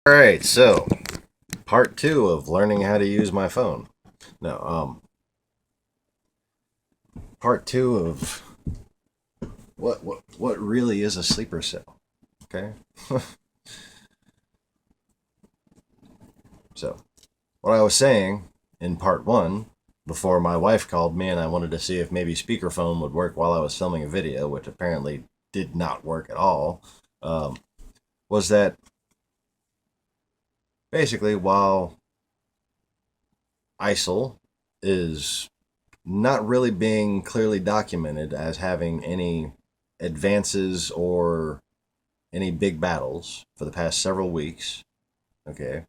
Alright, so part two of learning how to use my phone. No, part two of what really is a sleeper cell. Okay? So, what I was saying in part one, before my wife called me and I wanted to see if maybe speakerphone would work while I was filming a video, which apparently did not work at all, um, was that basically while ISIL is not really being clearly documented as having any advances or any big battles for the past several weeks. Okay.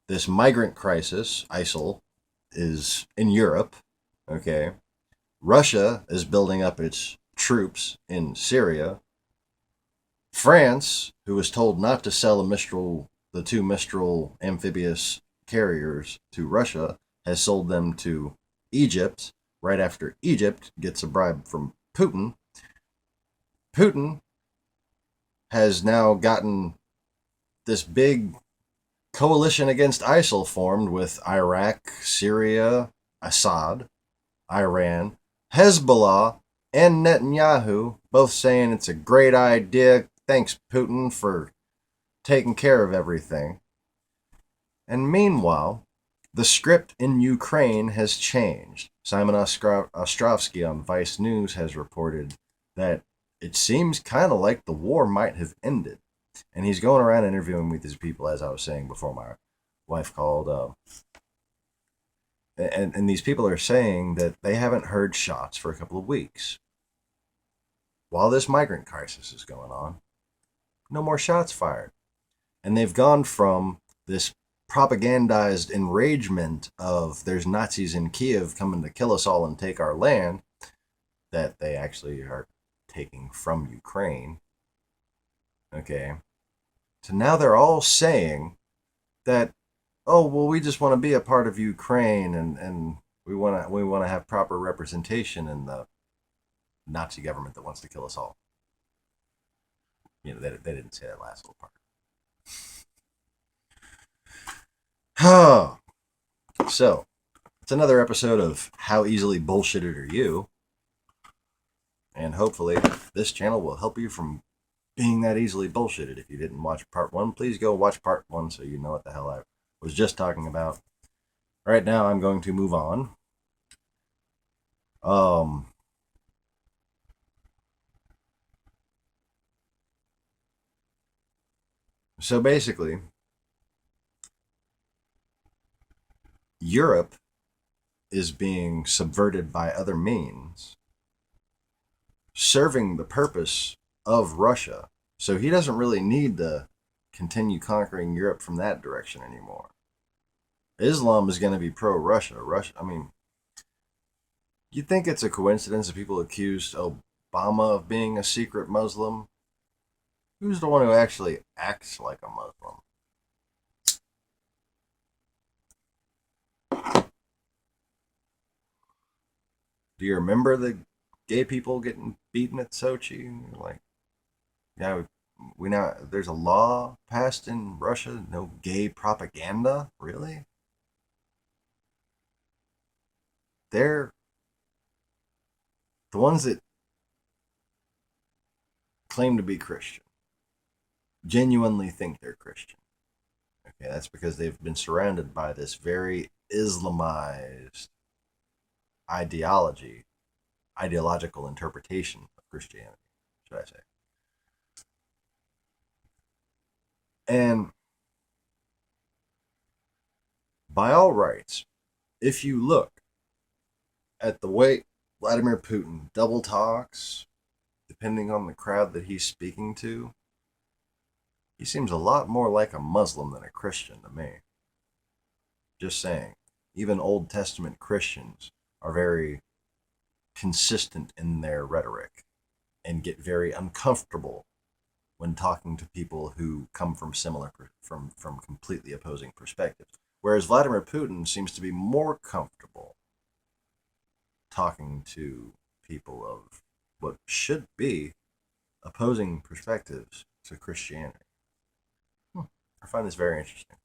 This migrant crisis, ISIL, is in Europe. Okay. Russia is building up its troops in Syria. France, who was told not to sell the two Mistral amphibious carriers to Russia, has sold them to Egypt right after Egypt gets a bribe from Putin. Putin has now gotten this big coalition against ISIL formed with Iraq, Syria, Assad, Iran, Hezbollah, and Netanyahu, both saying it's a great idea. Thanks, Putin, for taking care of everything. And meanwhile, the script in Ukraine has changed. Simon Ostrovsky on Vice News has reported that it seems kind of like the war might have ended. And he's going around interviewing with these people, as I was saying before my wife called. And these people are saying that they haven't heard shots for a couple of weeks. While this migrant crisis is going on, no more shots fired. And they've gone from this propagandized enragement of there's Nazis in Kiev coming to kill us all and take our land that they actually are taking from Ukraine. Okay. So now they're all saying that, oh, well, we just want to be a part of Ukraine and we want to have proper representation in the Nazi government that wants to kill us all. You know, they didn't say that last little part. So, it's another episode of How Easily Bullshitted Are You? And hopefully, this channel will help you from being that easily bullshitted. If you didn't watch part one, please go watch part one so you know what the hell I was just talking about. Right now, I'm going to move on. So basically, Europe is being subverted by other means, serving the purpose of Russia. So he doesn't really need to continue conquering Europe from that direction anymore. Islam is going to be pro-Russia. I mean, you think it's a coincidence that people accused Obama of being a secret Muslim? Who's the one who actually acts like a Muslim? Do you remember the gay people getting beaten at Sochi? Like, yeah, we now there's a law passed in Russia, no gay propaganda. Really? They're the ones that claim to be Christian, genuinely think they're Christian. Okay, that's because they've been surrounded by this very Islamized ideology, ideological interpretation of Christianity, should I say. And by all rights, if you look at the way Vladimir Putin double talks, depending on the crowd that he's speaking to, he seems a lot more like a Muslim than a Christian to me. Just saying. Even Old Testament Christians are very consistent in their rhetoric and get very uncomfortable when talking to people who come from from completely opposing perspectives. Whereas Vladimir Putin seems to be more comfortable talking to people of what should be opposing perspectives to Christianity. find this very interesting.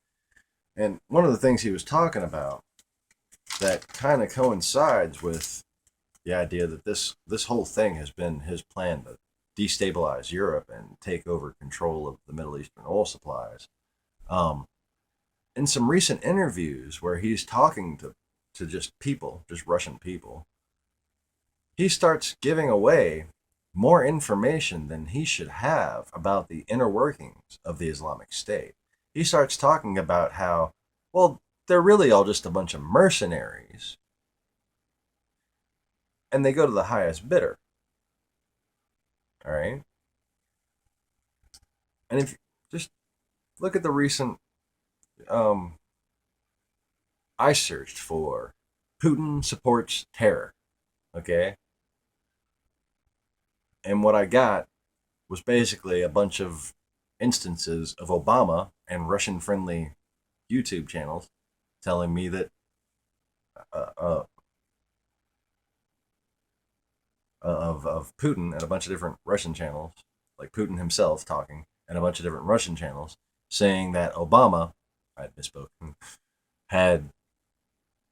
And one of the things he was talking about that kind of coincides with the idea that this whole thing has been his plan to destabilize Europe and take over control of the Middle Eastern oil supplies. Um, in some recent interviews where he's talking to just people, just Russian people, he starts giving away more information than he should have about the inner workings of the Islamic State. He starts talking about how, well, they're really all just a bunch of mercenaries and they go to the highest bidder. All right. And if you just look at the recent, um, I searched for Putin supports terror. Okay. And what I got was basically a bunch of instances of Obama and Russian friendly YouTube channels telling me that uh, uh, of Putin and a bunch of different Russian channels, like Putin himself talking, and a bunch of different Russian channels saying that Obama, I misspoke, had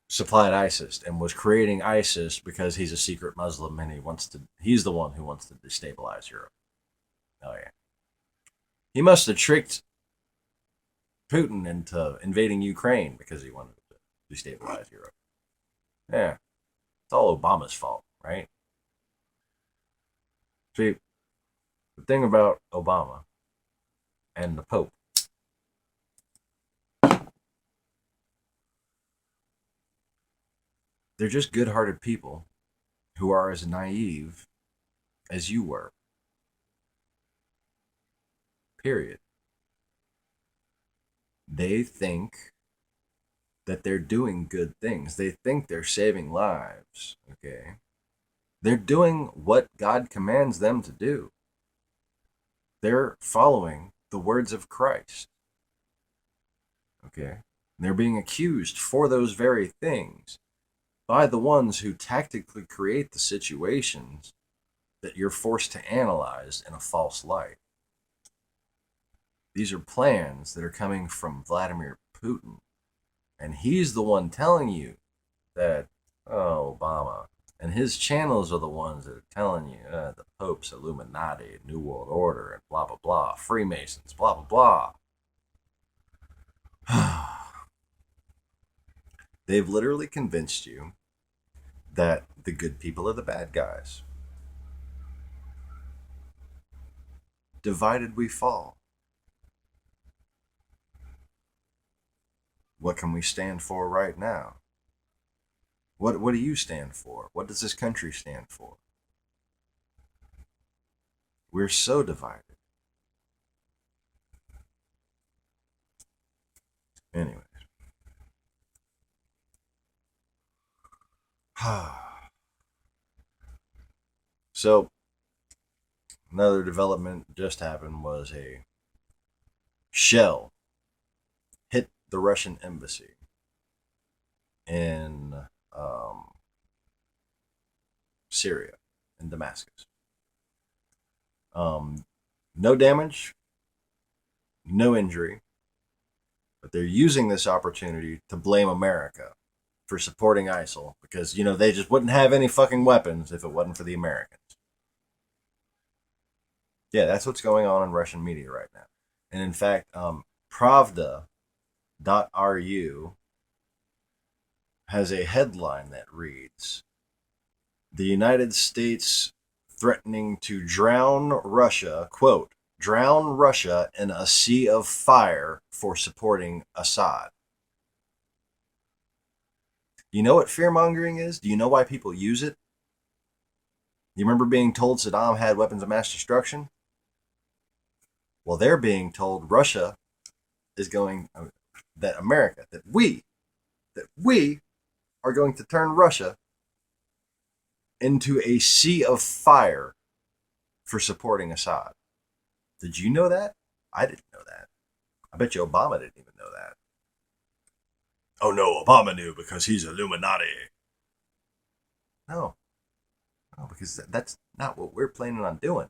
supplied ISIS and was creating ISIS because he's a secret Muslim and he's the one who wants to destabilize Europe. Oh yeah. He must have tricked Putin into invading Ukraine because he wanted to destabilize Europe. Yeah. It's all Obama's fault, right? See, the thing about Obama and the Pope, they're just good hearted people who are as naive as you were. Period. They think that they're doing good things. They think they're saving lives. Okay. They're doing what God commands them to do. They're following the words of Christ. Okay. And they're being accused for those very things by the ones who tactically create the situations that you're forced to analyze in a false light. These are plans that are coming from Vladimir Putin. And he's the one telling you that, oh, Obama. And his channels are the ones that are telling you the Pope's Illuminati, New World Order, and blah, blah, blah, Freemasons, blah, blah, blah. They've literally convinced you that the good people are the bad guys. Divided we fall. What can we stand for right now? What do you stand for? What does this country stand for? We're so divided. Anyways. So, another development just happened was a shell hit the Russian embassy in Syria, in Damascus. No damage, no injury, but they're using this opportunity to blame America for supporting ISIL because, they just wouldn't have any fucking weapons if it wasn't for the Americans. Yeah, that's what's going on in Russian media right now. And in fact, Pravda.ru has a headline that reads, "The United States threatening to drown Russia, quote, drown Russia in a sea of fire for supporting Assad." You know what fear-mongering is? Do you know why people use it? You remember being told Saddam had weapons of mass destruction? Well, they're being told Russia is going, that America, that we are going to turn Russia into a sea of fire for supporting Assad. Did you know that? I didn't know that. I bet you Obama didn't even know that. Oh no, Obama knew because he's Illuminati. No, because that's not what we're planning on doing.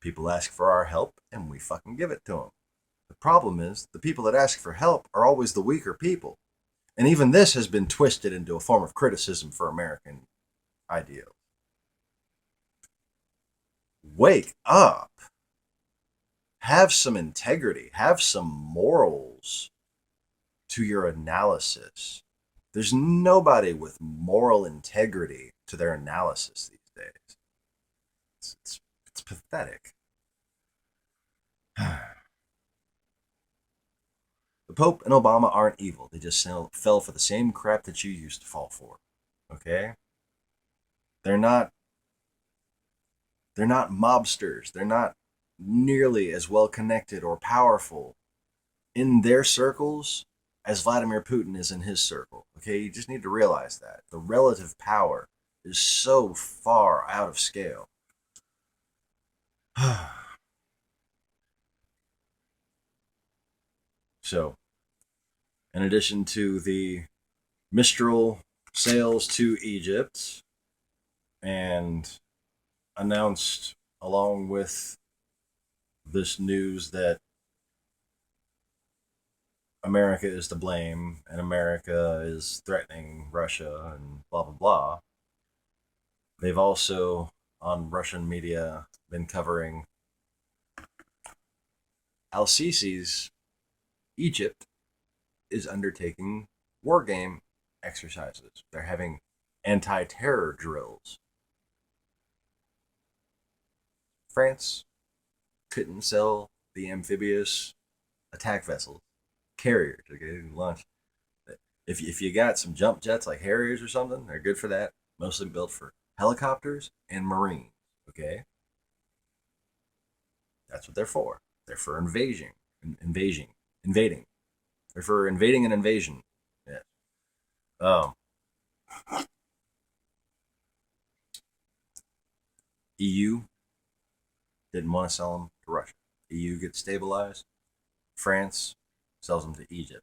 People ask for our help and we fucking give it to them. The problem is the people that ask for help are always the weaker people. And even this has been twisted into a form of criticism for American ideals. Wake up. Have some integrity. Have some morals to your analysis. There's nobody with moral integrity to their analysis these days. It's pathetic. The Pope and Obama aren't evil. They just fell for the same crap that you used to fall for. Okay? They're not mobsters. They're not nearly as well connected or powerful in their circles as Vladimir Putin is in his circle. Okay? You just need to realize that. The relative power is so far out of scale. So, in addition to the Mistral sales to Egypt, and announced along with this news that America is to blame and America is threatening Russia and blah, blah, blah, they've also, on Russian media, been covering Al-Sisi's Egypt is undertaking war game exercises. They're having anti-terror drills. France couldn't sell the amphibious attack vessels, carriers. Okay, launch. If you got some jump jets like Harriers or something, they're good for that. Mostly built for helicopters and Marines. Okay, that's what they're for. They're for invading. They're for invading and invasion. Yeah. Um, EU didn't want to sell them to Russia. EU gets stabilized. France sells them to Egypt.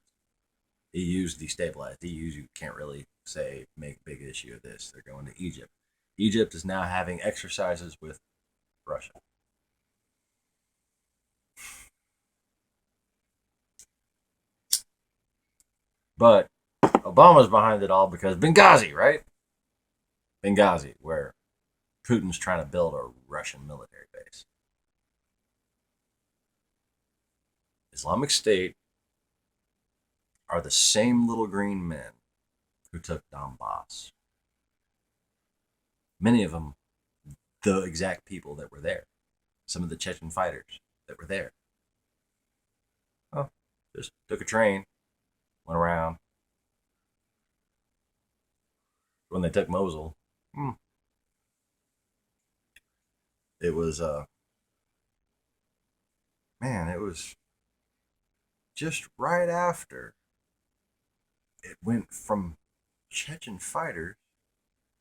EU's destabilized. EU's, you can't really say make big issue of this. They're going to Egypt. Egypt is now having exercises with Russia. But Obama's behind it all because Benghazi, right? Benghazi, where Putin's trying to build a Russian military base. Islamic State are the same little green men who took Donbass. Many of them, the exact people that were there. Some of the Chechen fighters that were there. Oh, just took a train, went around. When they took Mosul, it was, man, it was just right after it went from Chechen fighters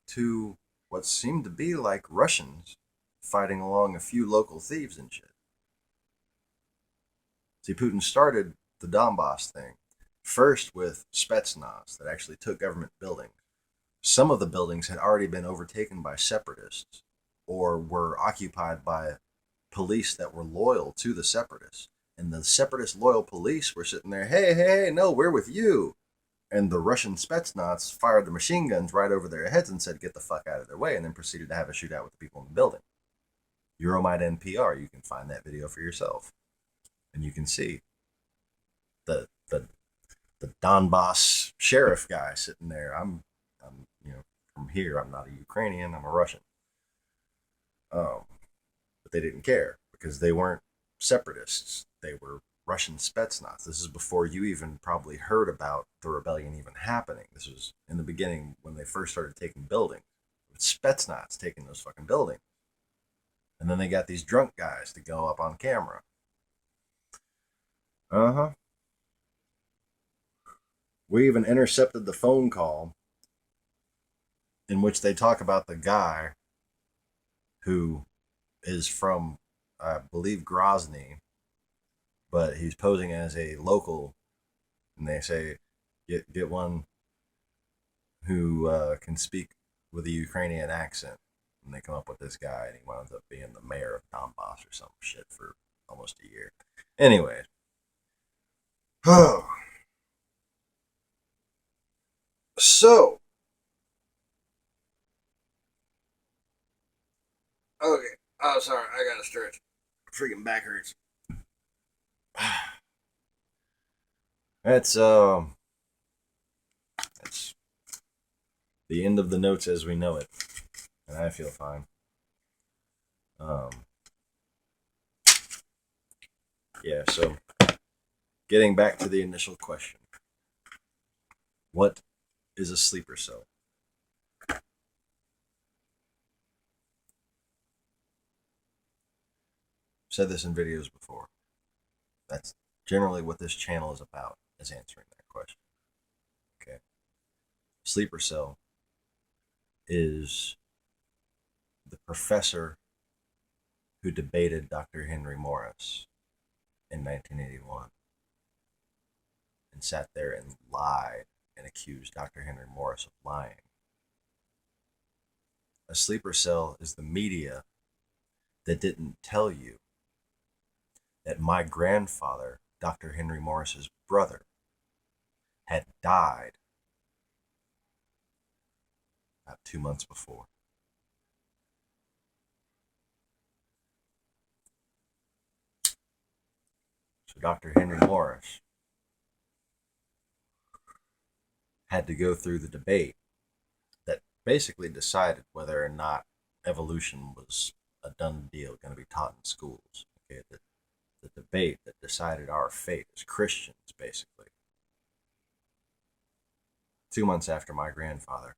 to what seemed to be like Russians fighting along a few local thieves and shit. See, Putin started the Donbass thing first with Spetsnaz that actually took government buildings. Some of the buildings had already been overtaken by separatists or were occupied by police that were loyal to the separatists. And the separatist loyal police were sitting there, hey, no, we're with you. And the Russian Spetsnaz fired the machine guns right over their heads and said, get the fuck out of their way, and then proceeded to have a shootout with the people in the building. Euromite NPR, you can find that video for yourself. And you can see the Donbass sheriff guy sitting there. I'm from here. I'm not a Ukrainian. I'm a Russian. But they didn't care because they weren't separatists. They were Russian Spetsnaz. This is before you even probably heard about the rebellion even happening. This was in the beginning when they first started taking buildings. Spetsnaz taking those fucking buildings. And then they got these drunk guys to go up on camera. We even intercepted the phone call in which they talk about the guy who is from, I believe, Grozny, but he's posing as a local, and they say, get one who can speak with a Ukrainian accent. And they come up with this guy, and he winds up being the mayor of Donbass or some shit for almost a year. Anyway, Oh, so okay. Oh, sorry, I gotta stretch. Freaking back hurts. That's that's the end of the notes as we know it, and I feel fine. Um, yeah. So getting back to the initial question, what is a sleeper cell? I've said this in videos before. That's generally what this channel is about, is answering that question. Okay. Sleeper cell is the professor who debated Dr. Henry Morris in 1981 and sat there and lied and accused Dr. Henry Morris of lying. A sleeper cell is the media that didn't tell you that my grandfather, Dr. Henry Morris's brother, had died about 2 months before. So Dr. Henry Morris had to go through the debate that basically decided whether or not evolution was a done deal, going to be taught in schools. Okay, the debate that decided our fate as Christians, basically. 2 months after my grandfather,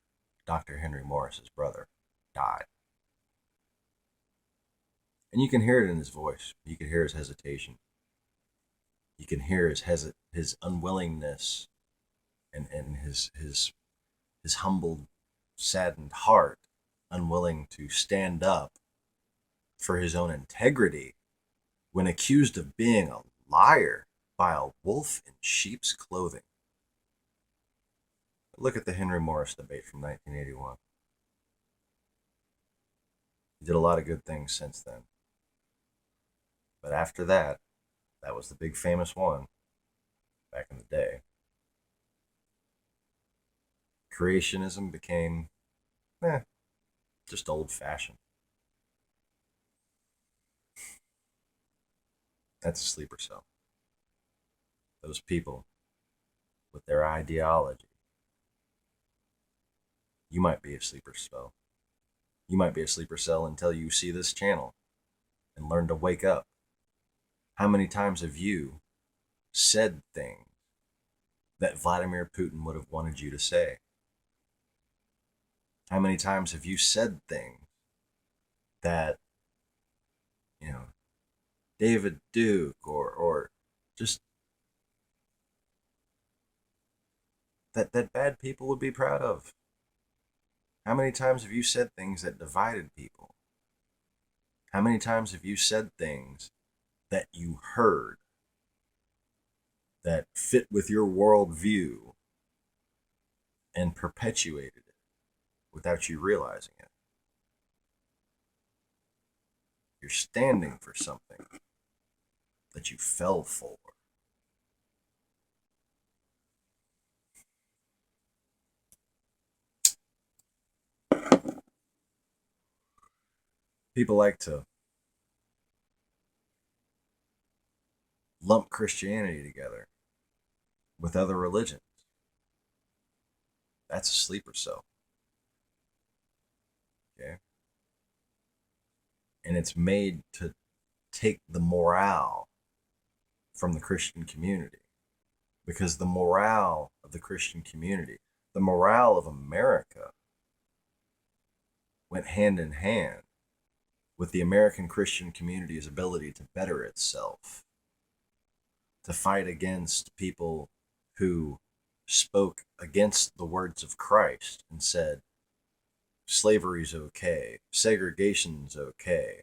Dr. Henry Morris's brother, died. And you can hear it in his voice. You can hear his hesitation. You can hear his unwillingness and his humbled, saddened heart, unwilling to stand up for his own integrity when accused of being a liar by a wolf in sheep's clothing. Look at the Henry Morris debate from 1981. He did a lot of good things since then. But after that, that was the big famous one back in the day. Creationism became, just old fashioned. That's a sleeper cell. Those people with their ideology. You might be a sleeper cell. You might be a sleeper cell until you see this channel and learn to wake up. How many times have you said things that Vladimir Putin would have wanted you to say? How many times have you said things that, you know, David Duke or just that bad people would be proud of? How many times have you said things that divided people? How many times have you said things that you heard that fit with your worldview and perpetuated it without you realizing it? You're standing for something that you fell for. People like to lump Christianity together with other religions. That's a sleeper cell. Okay? And it's made to take the morale from the Christian community. Because the morale of the Christian community, the morale of America, went hand in hand with the American Christian community's ability to better itself, to fight against people who spoke against the words of Christ and said, slavery's okay, segregation's okay,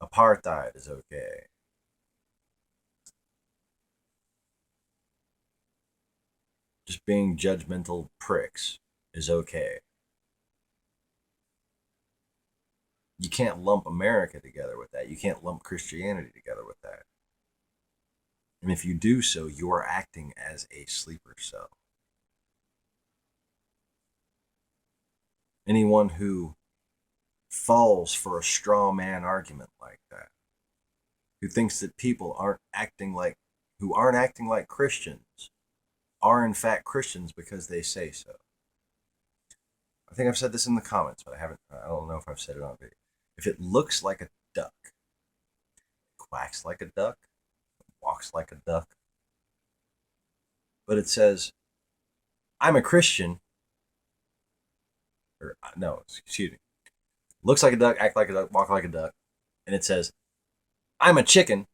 apartheid is okay. Just being judgmental pricks is okay. You can't lump America together with that. You can't lump Christianity together with that. And if you do so, you are acting as a sleeper cell. Anyone who falls for a straw man argument like that, who thinks that people who aren't acting like Christians, are in fact Christians because they say so. I think I've said this in the comments, but I don't know if I've said it on video. If it looks like a duck, quacks like a duck, walks like a duck, but it says, I'm a Christian, or no, excuse me, looks like a duck, act like a duck, walk like a duck, and it says, I'm a chicken,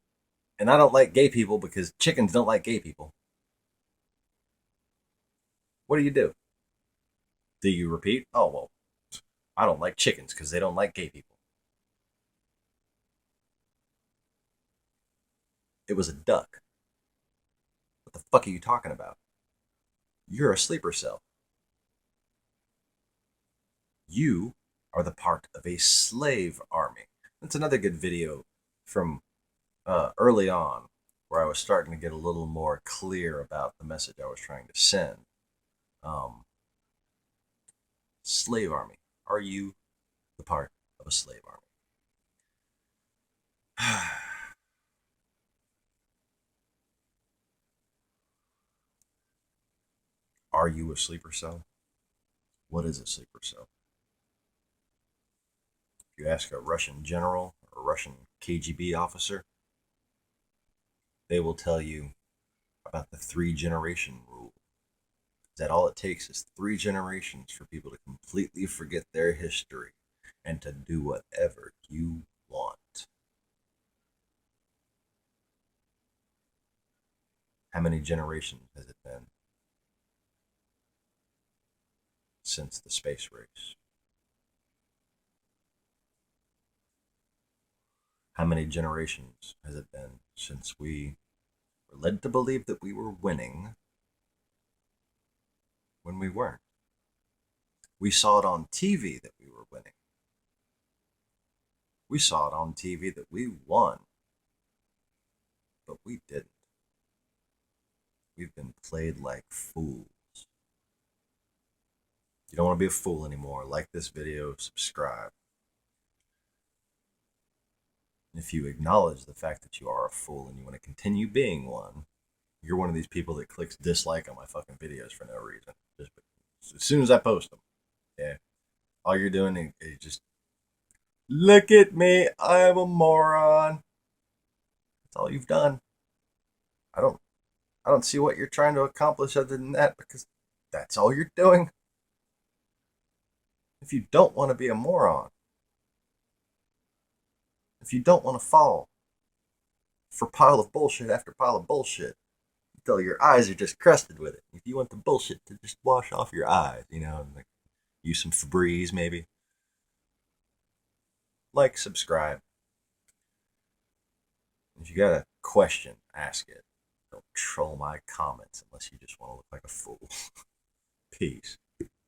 and I don't like gay people because chickens don't like gay people. What do you do? Do you repeat? Oh, well, I don't like chickens because they don't like gay people. It was a duck. What the fuck are you talking about? You're a sleeper cell. You are the part of a slave army. That's another good video from early on where I was starting to get a little more clear about the message I was trying to send. Slave army. Are you the part of a slave army? Are you a sleeper cell? What is a sleeper cell? If you ask a Russian general or a Russian KGB officer, they will tell you about the 3-generation rule. That all it takes is 3 generations for people to completely forget their history and to do whatever you want. How many generations has it been since the space race? How many generations has it been since we were led to believe that we were winning when we weren't? We saw it on TV that we were winning. We saw it on TV that we won, but we didn't. We've been played like fools. You don't want to be a fool anymore. Like this video, subscribe. And if you acknowledge the fact that you are a fool and you want to continue being one, you're one of these people that clicks dislike on my fucking videos for no reason. Just as soon as I post them. Yeah. All you're doing is just, look at me, I'm a moron. That's all you've done. I don't see what you're trying to accomplish other than that, because that's all you're doing. If you don't want to be a moron, if you don't want to fall for pile of bullshit after pile of bullshit until your eyes are just crusted with it, if you want the bullshit to just wash off your eyes, and like use some Febreze maybe, like, subscribe. If you got a question, ask it. Don't troll my comments unless you just want to look like a fool. Peace.